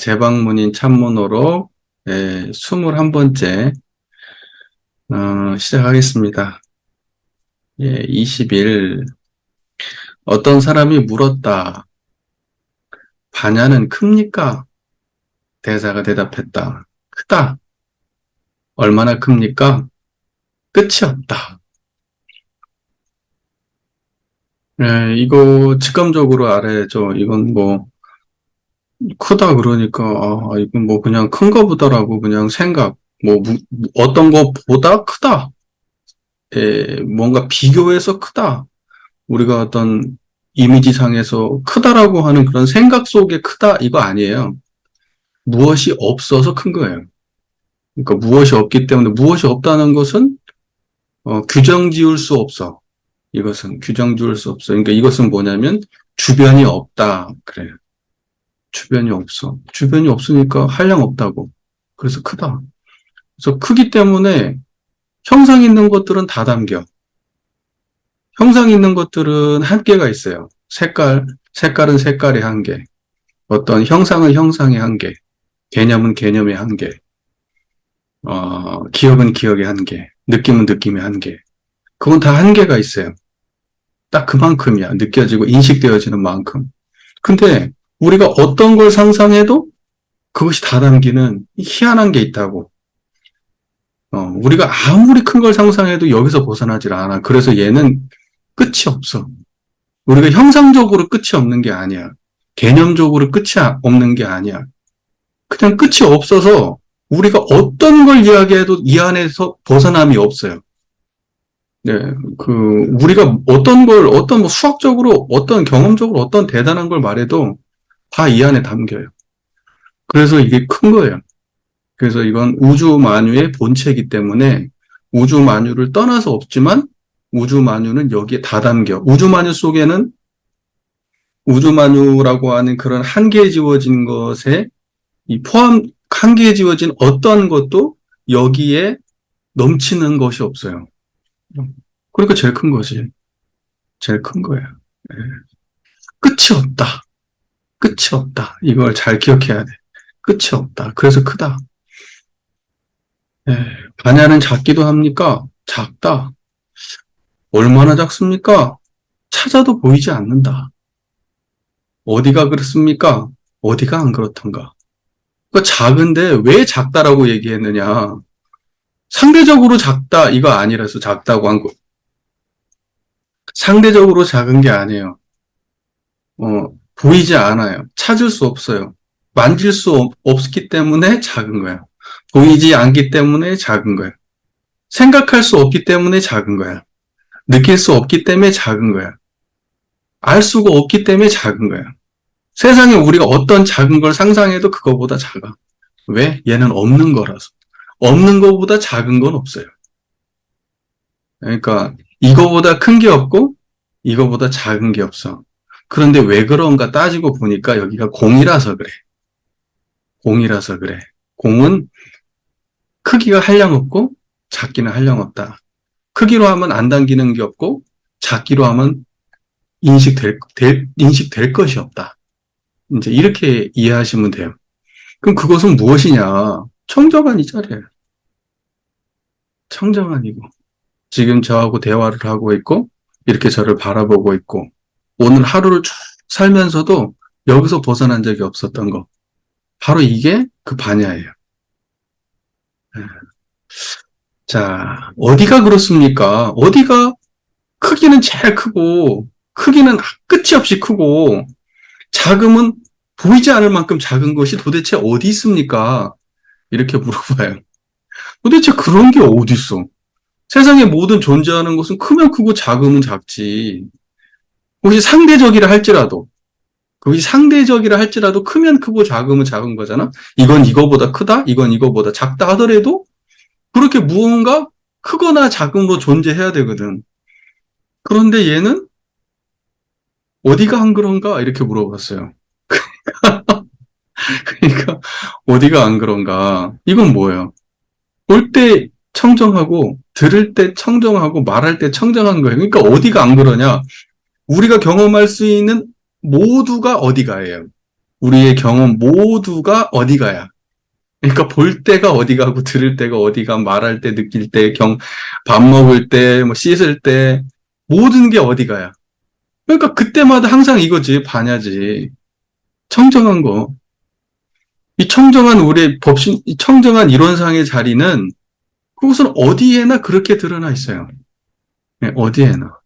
재방문인 참모노록 21번째 시작하겠습니다. 20일 어떤 사람이 물었다. 반야는 큽니까? 대사가 대답했다. 크다. 얼마나 큽니까? 끝이 없다. 이거 직감적으로 알아야죠. 이건 뭐 크다 그러니까 이건 뭐 그냥 큰 거보다라고 그냥 생각 어떤 거보다 크다. 뭔가 비교해서 크다. 우리가 어떤 이미지상에서 크다라고 하는 그런 생각 속에 크다 이거 아니에요. 무엇이 없어서 큰 거예요. 그러니까 무엇이 없기 때문에 무엇이 없다는 것은 규정 지을 수 없어. 이것은 규정 지을 수 없어. 그러니까 이것은 뭐냐면 주변이 없다. 그래요. 주변이 없어. 주변이 없으니까 한량 없다고. 그래서 크다. 그래서 크기 때문에 형상 있는 것들은 다 담겨. 형상 있는 것들은 한계가 있어요. 색깔은 색깔의 한계. 어떤 형상은 형상의 한계. 개념은 개념의 한계. 기억은 기억의 한계. 느낌은 느낌의 한계. 그건 다 한계가 있어요. 딱 그만큼이야. 느껴지고 인식되어지는 만큼. 근데 우리가 어떤 걸 상상해도 그것이 다 담기는 희한한 게 있다고. 우리가 아무리 큰 걸 상상해도 여기서 벗어나질 않아. 그래서 얘는 끝이 없어. 우리가 형상적으로 끝이 없는 게 아니야. 개념적으로 끝이 없는 게 아니야. 그냥 끝이 없어서 우리가 어떤 걸 이야기해도 이 안에서 벗어남이 없어요. 네, 우리가 어떤 뭐 수학적으로, 어떤 경험적으로 어떤 대단한 걸 말해도 다 이 안에 담겨요. 그래서 이게 큰 거예요. 그래서 이건 우주 만유의 본체이기 때문에 우주 만유를 떠나서 없지만 우주 만유는 여기에 다 담겨. 우주 만유 속에는 우주 만유라고 하는 그런 한계에 지워진 것에 한계에 지워진 어떤 것도 여기에 넘치는 것이 없어요. 그러니까 제일 큰 거지. 제일 큰 거예요. 끝이 없다. 끝이 없다. 이걸 잘 기억해야 돼. 끝이 없다. 그래서 크다. 반야는 작기도 합니까? 작다. 얼마나 작습니까? 찾아도 보이지 않는다. 어디가 그렇습니까? 어디가 안 그렇던가. 그러니까 작은데 왜 작다라고 얘기했느냐. 상대적으로 작다 이거 아니라서 작다고 한 거. 상대적으로 작은 게 아니에요. 보이지 않아요. 찾을 수 없어요. 만질 수 없기 때문에 작은 거야. 보이지 않기 때문에 작은 거야. 생각할 수 없기 때문에 작은 거야. 느낄 수 없기 때문에 작은 거야. 알 수가 없기 때문에 작은 거야. 세상에 우리가 어떤 작은 걸 상상해도 그거보다 작아. 왜? 얘는 없는 거라서. 없는 거보다 작은 건 없어요. 그러니까 이거보다 큰 게 없고 이거보다 작은 게 없어. 그런데 왜 그런가 따지고 보니까 여기가 공이라서 그래. 공이라서 그래. 공은 크기가 한량없고 작기는 한량없다. 크기로 하면 안 당기는 게 없고 작기로 하면 인식될 것이 없다. 이제 이렇게 이해하시면 돼요. 그럼 그것은 무엇이냐? 청정한이잖아요. 청정한이고. 지금 저하고 대화를 하고 있고 이렇게 저를 바라보고 있고 오늘 하루를 쭉 살면서도 여기서 벗어난 적이 없었던 거. 바로 이게 그 반야예요. 자, 어디가 그렇습니까? 어디가 크기는 제일 크고 크기는 끝이 없이 크고 작음은 보이지 않을 만큼 작은 것이 도대체 어디 있습니까? 이렇게 물어봐요. 도대체 그런 게 어디 있어? 세상에 모든 존재하는 것은 크면 크고 작으면 작지. 그것이 상대적이라 할지라도 크면 크고 작으면 작은 거잖아. 이건 이거보다 크다, 이건 이거보다 작다 하더라도 그렇게 무언가 크거나 작음으로 존재해야 되거든. 그런데 얘는 어디가 안 그런가? 이렇게 물어봤어요. 그러니까 어디가 안 그런가? 이건 뭐예요? 볼 때 청정하고 들을 때 청정하고 말할 때 청정한 거예요. 그러니까 어디가 안 그러냐? 우리가 경험할 수 있는 모두가 어디가예요. 우리의 경험 모두가 어디 가야. 그러니까 볼 때가 어디 가고 들을 때가 어디 가, 말할 때, 느낄 때, 밥 먹을 때, 뭐 씻을 때, 모든 게 어디 가야. 그러니까 그때마다 항상 이거지, 반야지. 청정한 거. 이 청정한 우리의 법신, 이 청정한 이론상의 자리는 그것은 어디에나 그렇게 드러나 있어요. 네, 어디에나.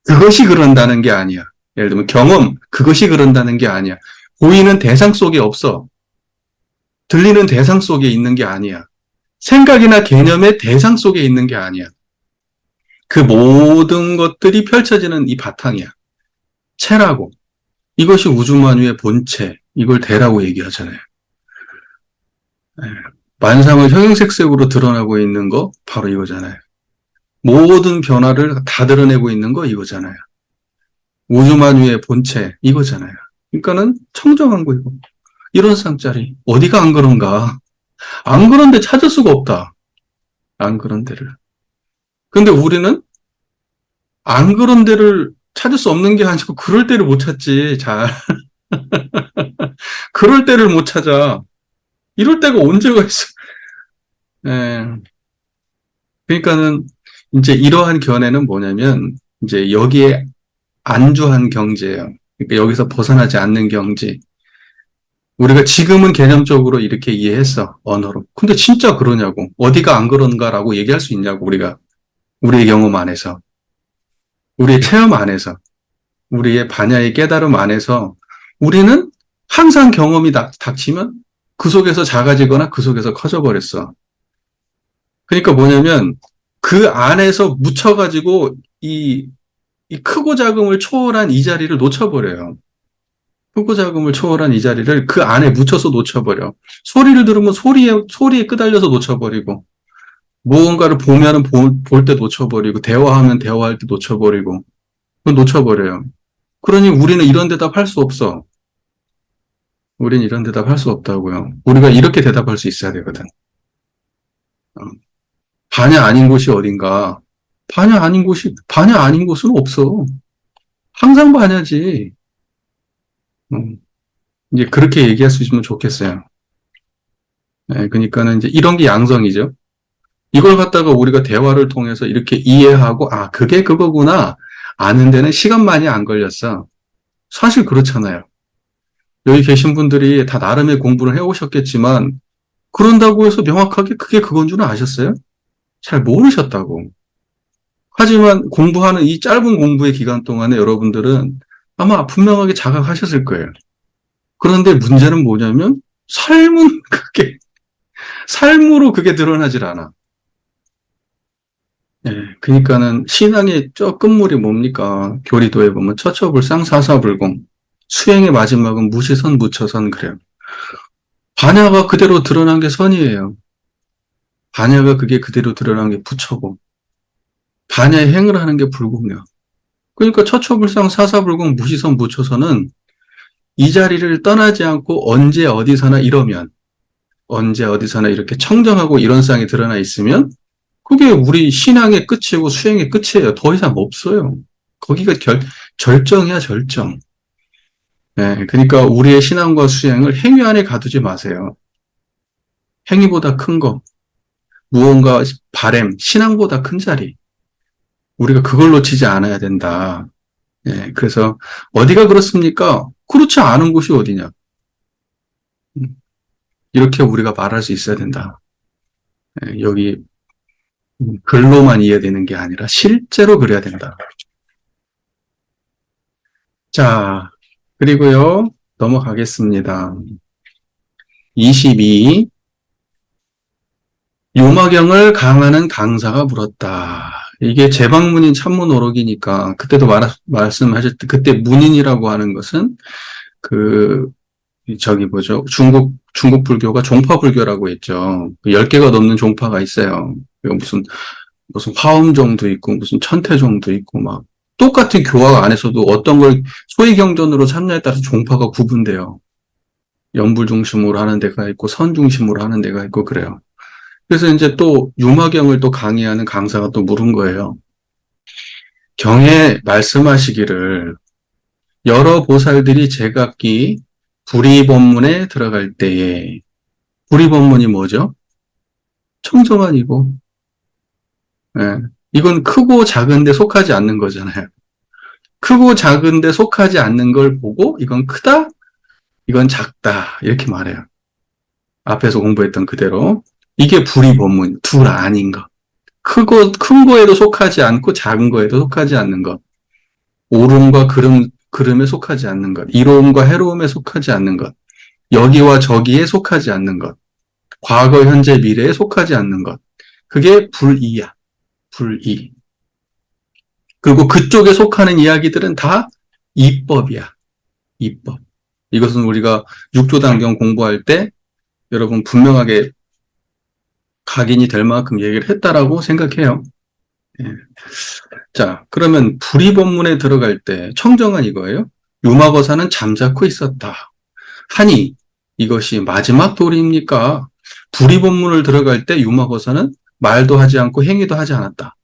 그것이 그런다는 게 아니야. 예를 들면 경험, 그것이 그런다는 게 아니야. 보이는 대상 속에 없어. 들리는 대상 속에 있는 게 아니야. 생각이나 개념의 대상 속에 있는 게 아니야. 그 모든 것들이 펼쳐지는 이 바탕이야. 체라고. 이것이 우주만유의 본체. 이걸 대라고 얘기하잖아요. 만상을 형형색색으로 드러나고 있는 거 바로 이거잖아요. 모든 변화를 다 드러내고 있는 거 이거잖아요. 우주만유의 본체 이거잖아요. 그러니까는 청정한 거 이거. 이런 쌍짜리 어디가 안 그런가? 안 그런 데 찾을 수가 없다. 안 그런 데를. 근데 우리는 안 그런 데를 찾을 수 없는 게 아니고 그럴 때를 못 찾지. 잘. 그럴 때를 못 찾아. 이럴 때가 언제가 있어. 예. 그러니까는 이제 이러한 견해는 뭐냐면 이제 여기에 안주한 경지예요. 그러니까 여기서 벗어나지 않는 경지. 우리가 지금은 개념적으로 이렇게 이해했어. 언어로. 근데 진짜 그러냐고. 어디가 안 그런가라고 얘기할 수 있냐고 우리가. 우리의 경험 안에서. 우리의 체험 안에서. 우리의 반야의 깨달음 안에서 우리는 항상 경험이 닥치면 그 속에서 작아지거나 그 속에서 커져버렸어. 그러니까 뭐냐면 그 안에서 묻혀가지고 이 크고 작음을 초월한 이 자리를 놓쳐버려요. 크고 작음을 초월한 이 자리를 그 안에 묻혀서 놓쳐버려. 소리를 들으면 소리에 끄달려서 놓쳐버리고, 무언가를 보면은 볼 때 놓쳐버리고, 대화하면 대화할 때 놓쳐버리고, 그건 놓쳐버려요. 그러니 우리는 이런 대답 할 수 없어. 우리는 이런 대답 할 수 없다고요. 우리가 이렇게 대답할 수 있어야 되거든. 반야 아닌 곳이 어딘가? 반야 아닌 곳은 없어. 항상 반야지. 이제 그렇게 얘기할 수 있으면 좋겠어요. 네, 그러니까는 이제 이런 게 양성이죠. 이걸 갖다가 우리가 대화를 통해서 이렇게 이해하고, 아, 그게 그거구나. 아는 데는 시간 많이 안 걸렸어. 사실 그렇잖아요. 여기 계신 분들이 다 나름의 공부를 해오셨겠지만, 그런다고 해서 명확하게 그게 그건 줄 아셨어요? 잘 모르셨다고. 하지만 공부하는 이 짧은 공부의 기간 동안에 여러분들은 아마 분명하게 자각하셨을 거예요. 그런데 문제는 뭐냐면, 삶은 삶으로 그게 드러나질 않아. 예, 그러니까는 신앙의 저 끝물이 뭡니까? 교리도에 보면 처처불상 사사불공. 수행의 마지막은 무시선 무처선 그래요. 반야가 그대로 드러난 게 선이에요. 반야가 그게 그대로 드러난 게 부처고. 반야의 행을 하는 게 불공이야. 그러니까 처처불상 사사불공 무시선 무처선은 이 자리를 떠나지 않고 언제 어디서나 이러면 언제 어디서나 이렇게 청정하고 이런 쌍이 드러나 있으면 그게 우리 신앙의 끝이고 수행의 끝이에요. 더 이상 없어요. 거기가 절정이야, 절정. 네, 그러니까 우리의 신앙과 수행을 행위 안에 가두지 마세요. 행위보다 큰 거, 무언가 바램, 신앙보다 큰 자리. 우리가 그걸 놓치지 않아야 된다. 네, 그래서 어디가 그렇습니까? 그렇지 않은 곳이 어디냐. 이렇게 우리가 말할 수 있어야 된다. 네, 여기 글로만 이해되는 게 아니라 실제로 그래야 된다. 자, 그리고요, 넘어가겠습니다. 22. 요마경을 강하는 강사가 물었다. 이게 제방문인 참문오록이니까, 그때도 말씀하셨듯, 그때 문인이라고 하는 것은, 중국 불교가 종파불교라고 했죠. 10개가 넘는 종파가 있어요. 무슨 화엄종도 있고, 무슨 천태종도 있고, 막, 똑같은 교학 안에서도 어떤 걸 소위경전으로 참냐에 따라서 종파가 구분돼요. 연불 중심으로 하는 데가 있고, 선 중심으로 하는 데가 있고, 그래요. 그래서 이제 또 유마경을 또 강의하는 강사가 또 물은 거예요. 경에 말씀하시기를 여러 보살들이 제각기 불의본문에 들어갈 때에 불의본문이 뭐죠? 청정한이고, 예. 이건 크고 작은데 속하지 않는 거잖아요. 크고 작은데 속하지 않는 걸 보고 이건 크다, 이건 작다 이렇게 말해요. 앞에서 공부했던 그대로 이게 불의본문, 둘 아닌 것. 큰 거에도 속하지 않고 작은 거에도 속하지 않는 것. 옳음과 그름에 속하지 않는 것. 이로움과 해로움에 속하지 않는 것. 여기와 저기에 속하지 않는 것. 과거, 현재, 미래에 속하지 않는 것. 그게 불의야. 불의. 그리고 그쪽에 속하는 이야기들은 다 이법이야. 이법. 이것은 우리가 육조단경 공부할 때 여러분 분명하게 각인이 될 만큼 얘기를 했다라고 생각해요. 예. 자, 그러면 불의본문에 들어갈 때 청정한 이거예요. 유마거사는 잠자코 있었다. 하니 이것이 마지막 도리입니까? 불의본문을 들어갈 때 유마거사는 말도 하지 않고 행위도 하지 않았다.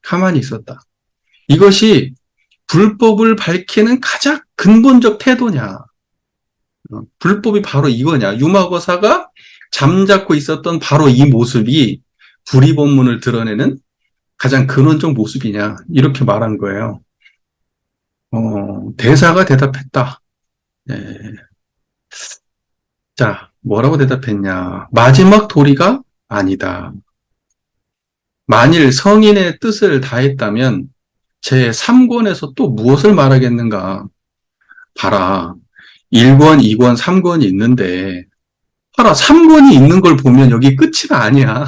가만히 있었다. 이것이 불법을 밝히는 가장 근본적 태도냐? 불법이 바로 이거냐? 유마거사가 잠자코 있었던 바로 이 모습이 불의본문을 드러내는 가장 근원적 모습이냐? 이렇게 말한 거예요. 대사가 대답했다. 예. 자, 뭐라고 대답했냐? 마지막 도리가 아니다. 만일 성인의 뜻을 다했다면 제 3권에서 또 무엇을 말하겠는가? 봐라. 1권, 2권, 3권이 있는데 봐라. 3권이 있는 걸 보면 여기 끝이가 아니야.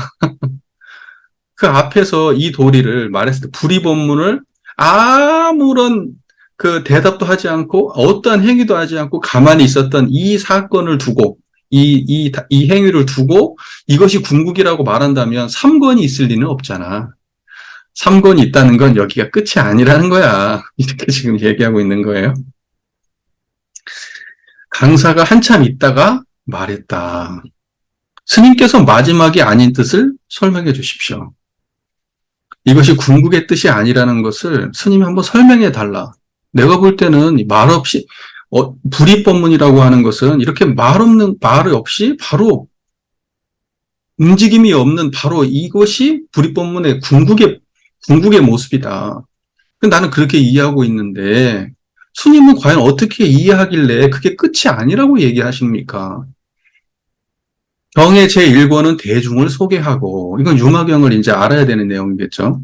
그 앞에서 이 도리를 말했을 때 불의본문을 아무런 그 대답도 하지 않고 어떠한 행위도 하지 않고 가만히 있었던 이 사건을 두고 이 행위를 두고 이것이 궁극이라고 말한다면 3권이 있을 리는 없잖아. 3권이 있다는 건 여기가 끝이 아니라는 거야. 이렇게 지금 얘기하고 있는 거예요. 강사가 한참 있다가 말했다. 스님께서 마지막이 아닌 뜻을 설명해 주십시오. 이것이 궁극의 뜻이 아니라는 것을 스님이 한번 설명해 달라. 내가 볼 때는 말없이 불의법문이라고 하는 것은 이렇게 말이 없이 바로 움직임이 없는 바로 이것이 불의법문의 궁극의 모습이다. 나는 그렇게 이해하고 있는데 스님은 과연 어떻게 이해하길래 그게 끝이 아니라고 얘기하십니까? 경의 제1권은 대중을 소개하고 이건 융화경을 이제 알아야 되는 내용이겠죠.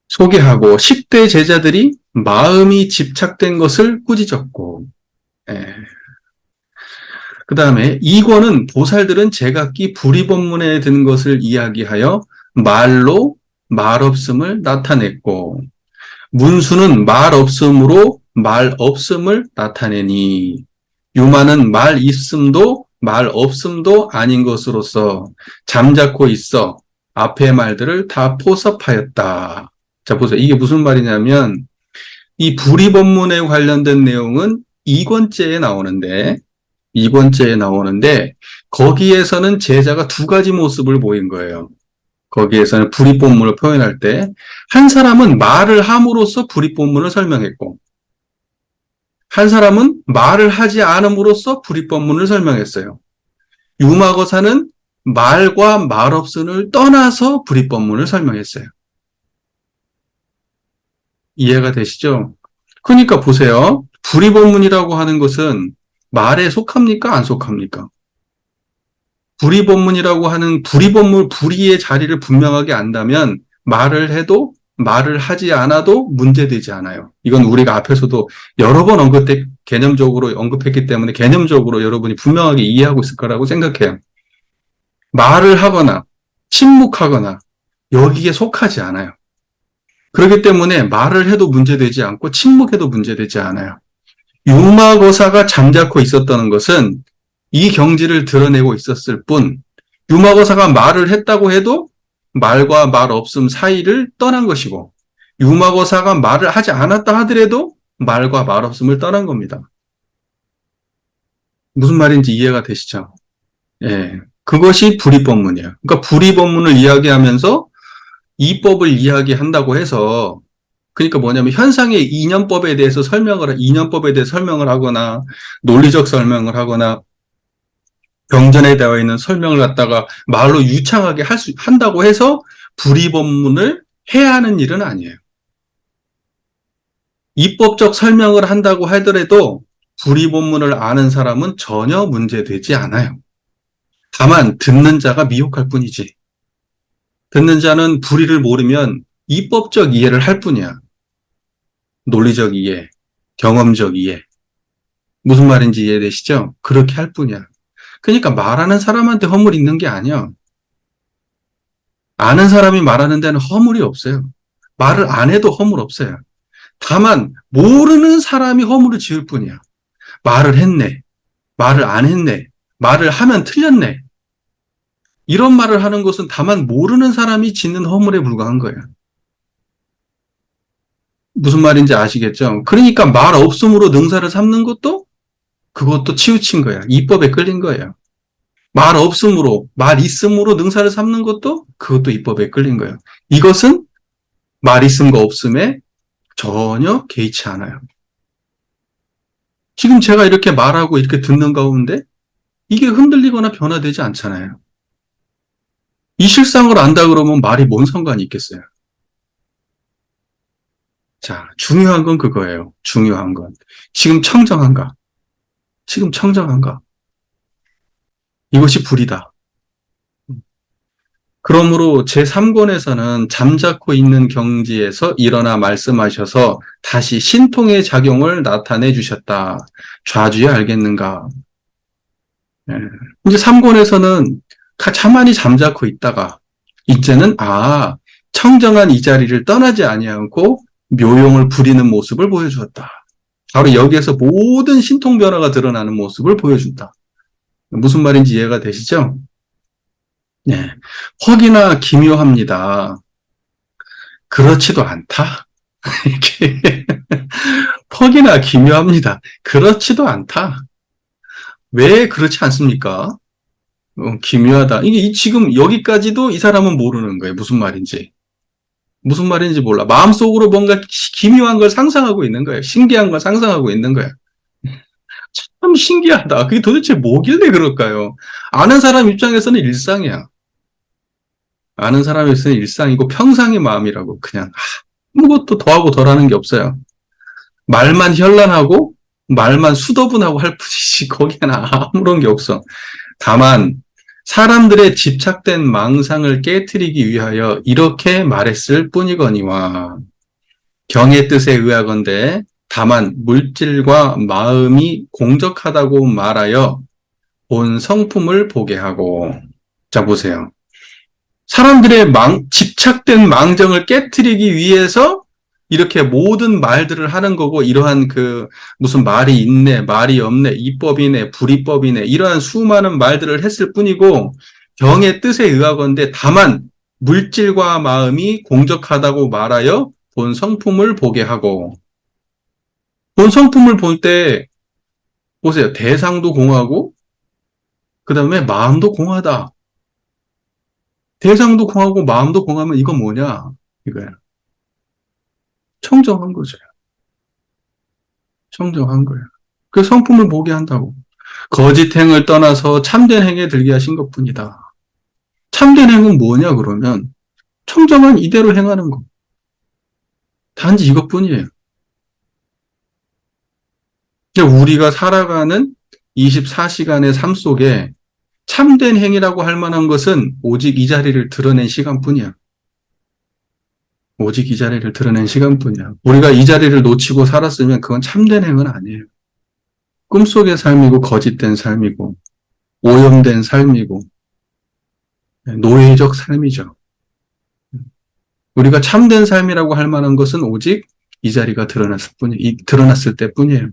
소개하고 10대 제자들이 마음이 집착된 것을 꾸짖었고 그 다음에 2권은 보살들은 제각기 불의법문에 든 것을 이야기하여 말로 말없음을 나타냈고 문수는 말없음으로 말없음을 나타내니 유마는 말있음도 말없음도 아닌 것으로서 잠자코 있어 앞의 말들을 다 포섭하였다. 자, 보세요. 이게 무슨 말이냐면 이 불의법문에 관련된 내용은 2권째에 나오는데 거기에서는 제자가 두 가지 모습을 보인 거예요. 거기에서는 불의법문을 표현할 때 한 사람은 말을 함으로써 불의법문을 설명했고 한 사람은 말을 하지 않음으로써 불의법문을 설명했어요. 유마거사는 말과 말없음을 떠나서 불의법문을 설명했어요. 이해가 되시죠? 그러니까 보세요. 불의법문이라고 하는 것은 말에 속합니까? 안 속합니까? 불의법문이라고 하는 불의의 자리를 분명하게 안다면 말을 해도 말을 하지 않아도 문제되지 않아요. 이건 우리가 앞에서도 여러 번 개념적으로 언급했기 때문에 개념적으로 여러분이 분명하게 이해하고 있을 거라고 생각해요. 말을 하거나 침묵하거나 여기에 속하지 않아요. 그렇기 때문에 말을 해도 문제되지 않고 침묵해도 문제되지 않아요. 유마거사가 잠자코 있었다는 것은 이 경지를 드러내고 있었을 뿐 유마거사가 말을 했다고 해도 말과 말 없음 사이를 떠난 것이고 유마거사가 말을 하지 않았다 하더라도 말과 말 없음을 떠난 겁니다. 무슨 말인지 이해가 되시죠? 예, 그것이 불의법문이에요. 그러니까 불의법문을 이야기하면서 이법을 이야기한다고 해서 그러니까 뭐냐면 현상의 이념법에 대해서 설명을 하거나 논리적 설명을 하거나 경전에 되어 있는 설명을 갖다가 말로 유창하게 한다고 해서 불이법문을 해야 하는 일은 아니에요. 입법적 설명을 한다고 하더라도 불이법문을 아는 사람은 전혀 문제되지 않아요. 다만 듣는 자가 미혹할 뿐이지. 듣는 자는 불의를 모르면 입법적 이해를 할 뿐이야. 논리적 이해, 경험적 이해. 무슨 말인지 이해되시죠? 그렇게 할 뿐이야. 그러니까 말하는 사람한테 허물이 있는 게 아니야. 아는 사람이 말하는 데는 허물이 없어요. 말을 안 해도 허물 없어요. 다만 모르는 사람이 허물을 지을 뿐이야. 말을 했네. 말을 안 했네. 말을 하면 틀렸네. 이런 말을 하는 것은 다만 모르는 사람이 짓는 허물에 불과한 거예요. 무슨 말인지 아시겠죠? 그러니까 말 없음으로 능사를 삼는 것도 그것도 치우친 거야. 이법에 끌린 거예요. 말 없음으로, 말 있음으로 능사를 삼는 것도 그것도 이법에 끌린 거예요. 이것은 말 있음과 없음에 전혀 개의치 않아요. 지금 제가 이렇게 말하고 이렇게 듣는 가운데 이게 흔들리거나 변화되지 않잖아요. 이 실상을 안다 그러면 말이 뭔 상관이 있겠어요? 자, 중요한 건 그거예요. 중요한 건. 지금 청정한가? 지금 청정한가? 이것이 불이다. 그러므로 제3권에서는 잠자코 있는 경지에서 일어나 말씀하셔서 다시 신통의 작용을 나타내 주셨다. 좌주에 알겠는가? 예. 이제 3권에서는 가만히 잠자코 있다가 이제는 청정한 이 자리를 떠나지 아니하고 묘용을 부리는 모습을 보여주었다. 바로 여기에서 모든 신통 변화가 드러나는 모습을 보여준다. 무슨 말인지 이해가 되시죠? 네. 퍽이나 기묘합니다. 그렇지도 않다. 이렇게 퍽이나 기묘합니다. 그렇지도 않다. 왜 그렇지 않습니까? 기묘하다. 이게 지금 여기까지도 이 사람은 모르는 거예요. 무슨 말인지. 무슨 말인지 몰라. 마음속으로 뭔가 기묘한 걸 상상하고 있는 거예요. 신기한 걸 상상하고 있는 거예요. 참 신기하다. 그게 도대체 뭐길래 그럴까요? 아는 사람 입장에서는 일상이야. 아는 사람에서는 일상이고 평상의 마음이라고 그냥 아무것도 더하고 덜하는 게 없어요. 말만 현란하고 말만 수더분하고 할 뿐이지 거기에는 아무런 게 없어. 다만 사람들의 집착된 망상을 깨트리기 위하여 이렇게 말했을 뿐이거니와 경의 뜻에 의하건대 다만 물질과 마음이 공적하다고 말하여 본 성품을 보게 하고 자 보세요. 사람들의 집착된 망정을 깨트리기 위해서 이렇게 모든 말들을 하는 거고 이러한 무슨 말이 있네, 말이 없네, 이법이네, 불이법이네 이러한 수많은 말들을 했을 뿐이고 경의 뜻에 의하건대 다만 물질과 마음이 공적하다고 말하여 본 성품을 보게 하고 본 성품을 볼 때 보세요. 대상도 공하고 그 다음에 마음도 공하다. 대상도 공하고 마음도 공하면 이건 뭐냐? 이거야. 청정한 거죠. 청정한 거예요. 그 성품을 보게 한다고. 거짓 행을 떠나서 참된 행에 들게 하신 것뿐이다. 참된 행은 뭐냐 그러면 청정한 이대로 행하는 거. 단지 이것뿐이에요. 우리가 살아가는 24시간의 삶 속에 참된 행위라고 할 만한 것은 오직 이 자리를 드러낸 시간뿐이야. 오직 이 자리를 드러낸 시간뿐이야. 우리가 이 자리를 놓치고 살았으면 그건 참된 행은 아니에요. 꿈속의 삶이고 거짓된 삶이고 오염된 삶이고 노예적 삶이죠. 우리가 참된 삶이라고 할 만한 것은 오직 이 자리가 드러났을 때뿐이에요.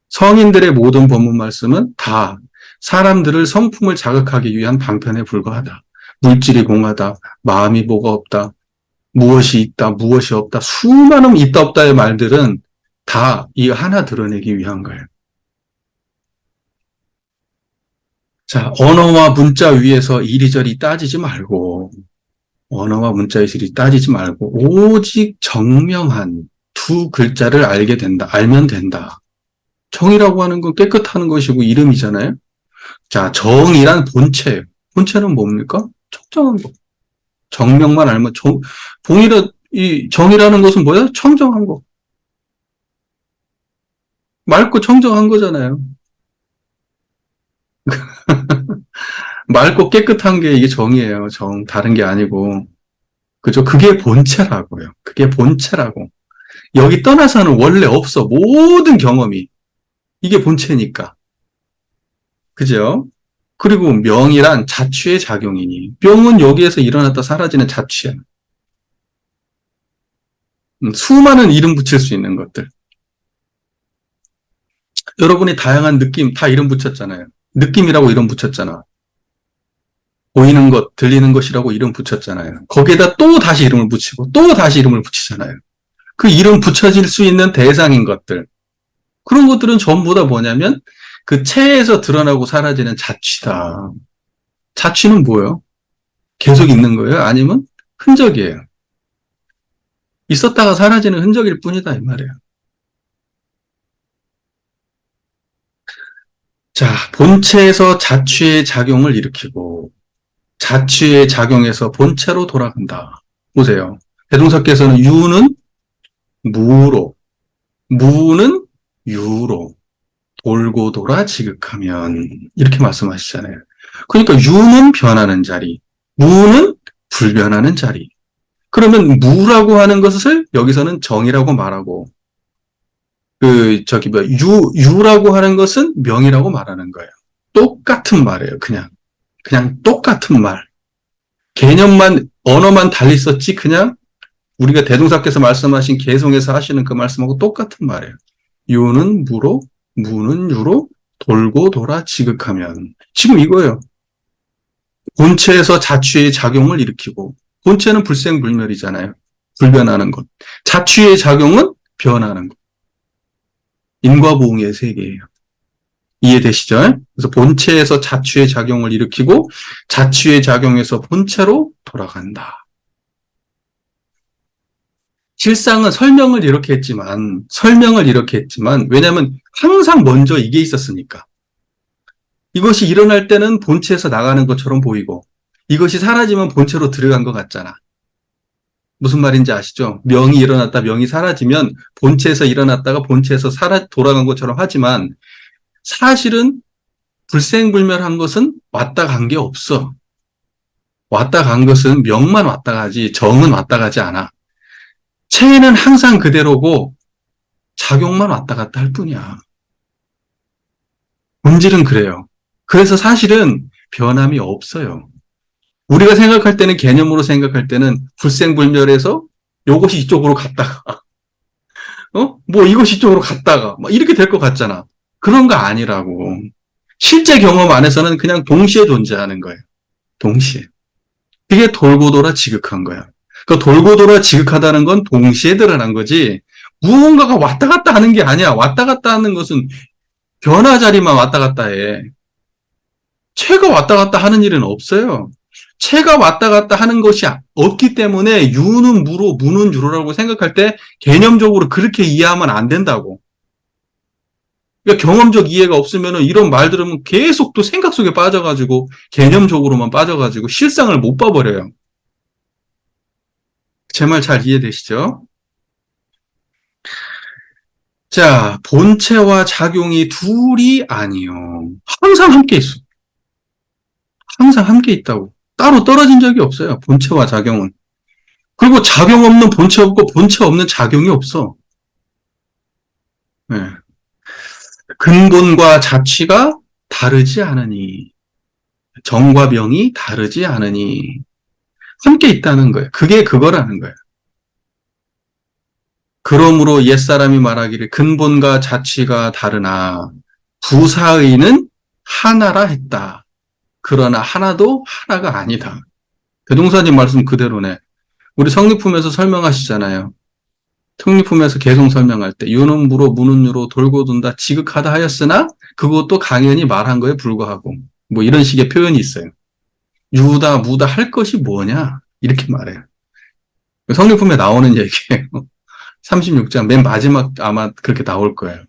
성인들의 모든 법문 말씀은 다 사람들을 성품을 자극하기 위한 방편에 불과하다. 물질이 공하다. 마음이 뭐가 없다. 무엇이 있다. 무엇이 없다. 수많은 있다 없다의 말들은 다 이 하나 드러내기 위한 거예요. 자, 언어와 문자 위에서 이리저리 따지지 말고 언어와 문자의식이 따지지 말고 오직 정명한 두 글자를 알면 된다. 정이라고 하는 건 깨끗한 것이고 이름이잖아요. 자, 정이란 본체예요. 본체는 뭡니까? 청정한 거. 정명만 알면 이 정이라는 것은 뭐야? 청정한 거. 맑고 청정한 거잖아요. 맑고 깨끗한 게 이게 정이에요. 정. 다른 게 아니고. 그죠? 그게 본체라고요. 그게 본체라고. 여기 떠나서는 원래 없어. 모든 경험이. 이게 본체니까. 그죠? 그리고 명이란 자취의 작용이니. 명은 여기에서 일어났다 사라지는 자취야. 수많은 이름 붙일 수 있는 것들. 여러분이 다양한 느낌 다 이름 붙였잖아요. 느낌이라고 이름 붙였잖아. 보이는 것, 들리는 것이라고 이름 붙였잖아요. 거기에다 또 다시 이름을 붙이고 또 다시 이름을 붙이잖아요. 그 이름 붙여질 수 있는 대상인 것들. 그런 것들은 전부 다 뭐냐면 그 체에서 드러나고 사라지는 자취다. 자취는 뭐예요? 계속 있는 거예요? 아니면 흔적이에요? 있었다가 사라지는 흔적일 뿐이다 이 말이에요. 자, 본체에서 자취의 작용을 일으키고 자취의 작용에서 본체로 돌아간다. 보세요. 대동사께서는 유는 무로, 무는 유로 돌고 돌아 지극하면 이렇게 말씀하시잖아요. 그러니까 유는 변하는 자리, 무는 불변하는 자리. 그러면 무라고 하는 것을 여기서는 정이라고 말하고 유라고 하는 것은 명이라고 말하는 거예요. 똑같은 말이에요. 그냥 똑같은 말. 개념만 언어만 달리 썼지 그냥 우리가 대동사께서 말씀하신 개성에서 하시는 그 말씀하고 똑같은 말이에요. 유는 무로, 무는 유로 돌고 돌아 지극하면 지금 이거예요. 본체에서 자취의 작용을 일으키고 본체는 불생불멸이잖아요. 불변하는 것. 자취의 작용은 변하는 것. 인과보응의 세계예요. 이해되시죠? 그래서 본체에서 자취의 작용을 일으키고 자취의 작용에서 본체로 돌아간다. 실상은 설명을 이렇게 했지만 왜냐하면 항상 먼저 이게 있었으니까. 이것이 일어날 때는 본체에서 나가는 것처럼 보이고 이것이 사라지면 본체로 들어간 것 같잖아. 무슨 말인지 아시죠? 명이 일어났다 명이 사라지면 본체에서 일어났다가 본체에서 돌아간 것처럼 하지만 사실은 불생불멸한 것은 왔다 간 게 없어. 왔다 간 것은 명만 왔다 가지 정은 왔다 가지 않아. 체는 항상 그대로고 작용만 왔다 갔다 할 뿐이야. 본질은 그래요. 그래서 사실은 변함이 없어요. 우리가 생각할 때는 개념으로 생각할 때는 불생불멸해서 요것이 이쪽으로 갔다가 뭐 이것이 이쪽으로 갔다가 막 이렇게 될 것 같잖아. 그런 거 아니라고. 실제 경험 안에서는 그냥 동시에 존재하는 거예요. 동시에. 그게 돌고 돌아 지극한 거야. 그러니까 돌고 돌아 지극하다는 건 동시에 드러난 거지 무언가가 왔다 갔다 하는 게 아니야. 왔다 갔다 하는 것은 변화 자리만 왔다 갔다 해. 체가 왔다 갔다 하는 일은 없어요. 체가 왔다 갔다 하는 것이 없기 때문에 유는 무로, 무는 유로라고 생각할 때 개념적으로 그렇게 이해하면 안 된다고. 그러니까 경험적 이해가 없으면 이런 말 들으면 계속 또 생각 속에 빠져가지고 개념적으로만 빠져가지고 실상을 못 봐버려요. 제 말 잘 이해되시죠? 자, 본체와 작용이 둘이 아니요. 항상 함께 있어. 항상 함께 있다고. 따로 떨어진 적이 없어요. 본체와 작용은. 그리고 작용 없는 본체 없고 본체 없는 작용이 없어. 네. 근본과 자취가 다르지 않으니 정과 명이 다르지 않으니 함께 있다는 거예요. 그게 그거라는 거예요. 그러므로 옛사람이 말하기를 근본과 자취가 다르나 부사의는 하나라 했다. 그러나 하나도 하나가 아니다. 대동사님 말씀 그대로네. 우리 성리품에서 설명하시잖아요. 성리품에서 개성 설명할 때 유는 무로 무는 유로 돌고 돈다 지극하다 하였으나 그것도 강연히 말한 거에 불과하고 뭐 이런 식의 표현이 있어요. 유다 무다 할 것이 뭐냐? 이렇게 말해요. 성령품에 나오는 얘기예요. 36장 맨 마지막 아마 그렇게 나올 거예요.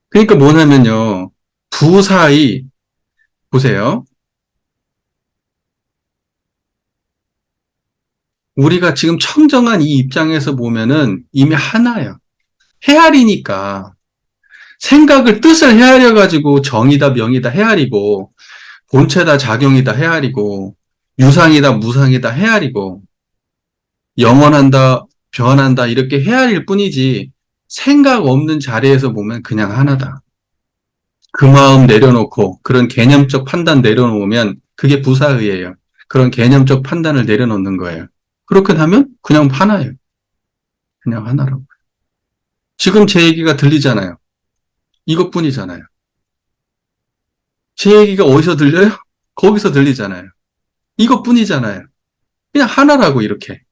그러니까 뭐냐면요. 부사이, 보세요. 우리가 지금 청정한 이 입장에서 보면은 이미 하나예요. 헤아리니까. 생각을 뜻을 헤아려가지고 정이다 명이다 헤아리고 본체다 작용이다 헤아리고 유상이다 무상이다 헤아리고 영원한다 변한다 이렇게 헤아릴 뿐이지 생각 없는 자리에서 보면 그냥 하나다. 그 마음 내려놓고 그런 개념적 판단 내려놓으면 그게 부사의예요. 그런 개념적 판단을 내려놓는 거예요. 그렇게 하면 그냥 하나예요. 그냥 하나라고. 지금 제 얘기가 들리잖아요. 이것뿐이잖아요. 제 얘기가 어디서 들려요? 거기서 들리잖아요. 이것뿐이잖아요. 그냥 하나라고 이렇게.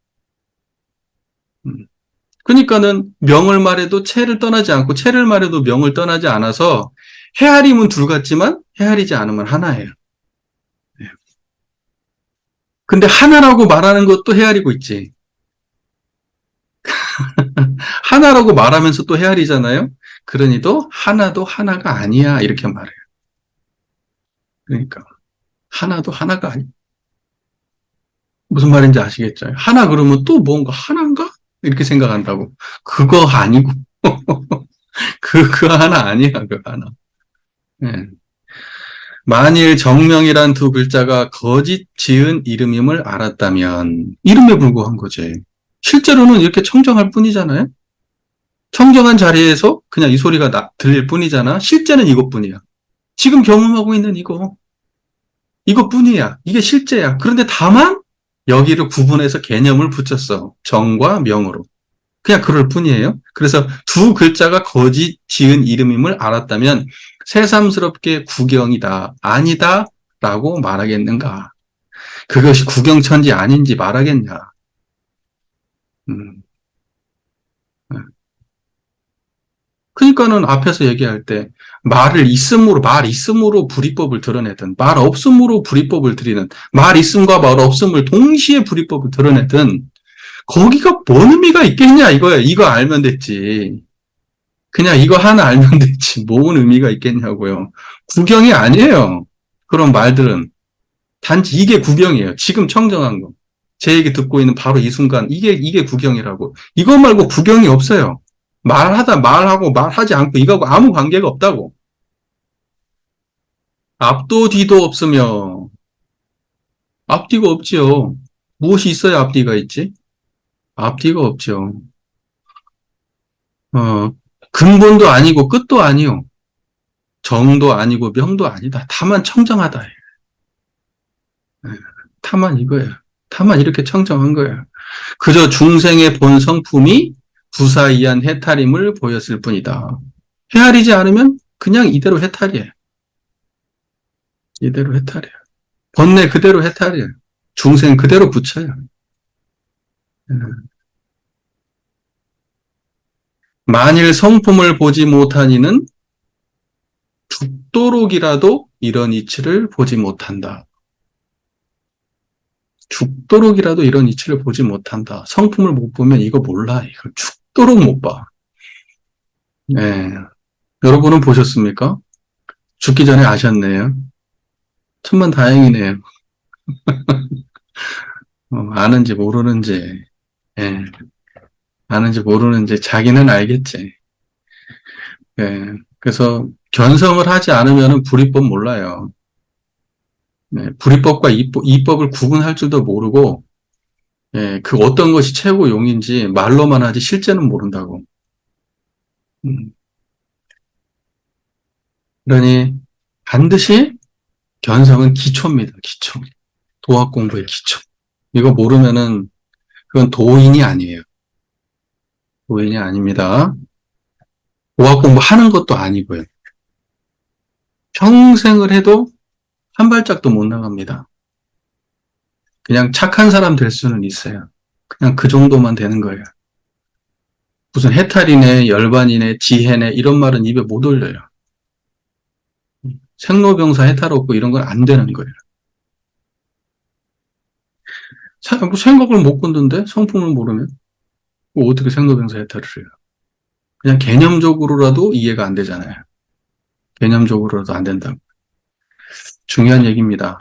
그러니까는 명을 말해도 체를 떠나지 않고 체를 말해도 명을 떠나지 않아서 헤아림은 둘 같지만 헤아리지 않으면 하나예요. 근데 하나라고 말하는 것도 헤아리고 있지. 하나라고 말하면서 또 헤아리잖아요. 그러니도 하나도 하나가 아니야 이렇게 말해요. 그러니까 하나도 하나가 아니. 무슨 말인지 아시겠죠? 하나 그러면 또 뭔가 하나인가? 이렇게 생각한다고. 그거 아니고 그 하나 아니야 그 하나. 예. 만일 정명이란 두 글자가 거짓 지은 이름임을 알았다면 이름에 불과한 거지. 실제로는 이렇게 청정할 뿐이잖아요. 청정한 자리에서 그냥 이 소리가 들릴 뿐이잖아. 실제는 이것뿐이야. 지금 경험하고 있는 이것뿐이야. 이게 실제야. 그런데 다만 여기를 구분해서 개념을 붙였어. 정과 명으로. 그냥 그럴 뿐이에요. 그래서 두 글자가 거짓 지은 이름임을 알았다면 새삼스럽게 구경이다, 아니다 라고 말하겠는가. 그것이 구경천지 아닌지 말하겠냐. 음. 그러니까는 앞에서 얘기할 때 말 있음으로 불이법을 드러내든 말 없음으로 불이법을 드리는 말 있음과 말 없음을 동시에 불이법을 드러내든 거기가 뭔 의미가 있겠냐 이거야. 이거 알면 됐지. 그냥 이거 하나 알면 됐지. 뭔 의미가 있겠냐고요. 구경이 아니에요. 그런 말들은. 단지 이게 구경이에요. 지금 청정한 거. 제 얘기 듣고 있는 바로 이 순간 이게 구경이라고. 이거 말고 구경이 없어요. 말하고 말하지 않고 이거하고 아무 관계가 없다고. 앞도 뒤도 없으며 앞뒤가 없지요. 무엇이 있어야 앞뒤가 있지? 앞뒤가 없죠. 근본도 아니고 끝도 아니요. 정도 아니고 명도 아니다. 다만 청정하다. 다만 이거예요. 다만 이렇게 청정한 거예요. 그저 중생의 본 성품이 부사이한 해탈임을 보였을 뿐이다. 헤아리지 않으면 그냥 이대로 해탈이에요. 이대로 해탈이에요. 본래 그대로 해탈이에요. 중생 그대로 붙여요. 만일 성품을 보지 못한 이는 죽도록이라도 이런 이치를 보지 못한다. 죽도록이라도 이런 이치를 보지 못한다. 성품을 못 보면 이거 몰라. 이거 죽도록 못 봐. 네. 여러분은 보셨습니까? 죽기 전에 아셨네요. 천만 다행이네요. 아는지 모르는지, 예. 아는지 모르는지 자기는 알겠지. 예. 그래서 견성을 하지 않으면 불이법 몰라요. 네. 불이법과 이법을 구분할 줄도 모르고, 예. 그 어떤 것이 최고 용인지 말로만 하지 실제는 모른다고. 음. 그러니 반드시 견성은 기초입니다. 기초. 도학 공부의 기초. 이거 모르면은 그건 도인이 아니에요. 도인이 아닙니다. 도학 공부하는 것도 아니고요. 평생을 해도 한 발짝도 못 나갑니다. 그냥 착한 사람 될 수는 있어요. 그냥 그 정도만 되는 거예요. 무슨 해탈이네, 열반이네, 지혜네 이런 말은 입에 못 올려요. 생로병사 해탈 없고 이런 건 안 되는 거예요. 뭐 생각을 못 건든데 성품을 모르면 뭐 어떻게 생로병사 해탈을 해요? 그냥 개념적으로라도 이해가 안 되잖아요. 개념적으로라도 안 된다고. 중요한 얘기입니다.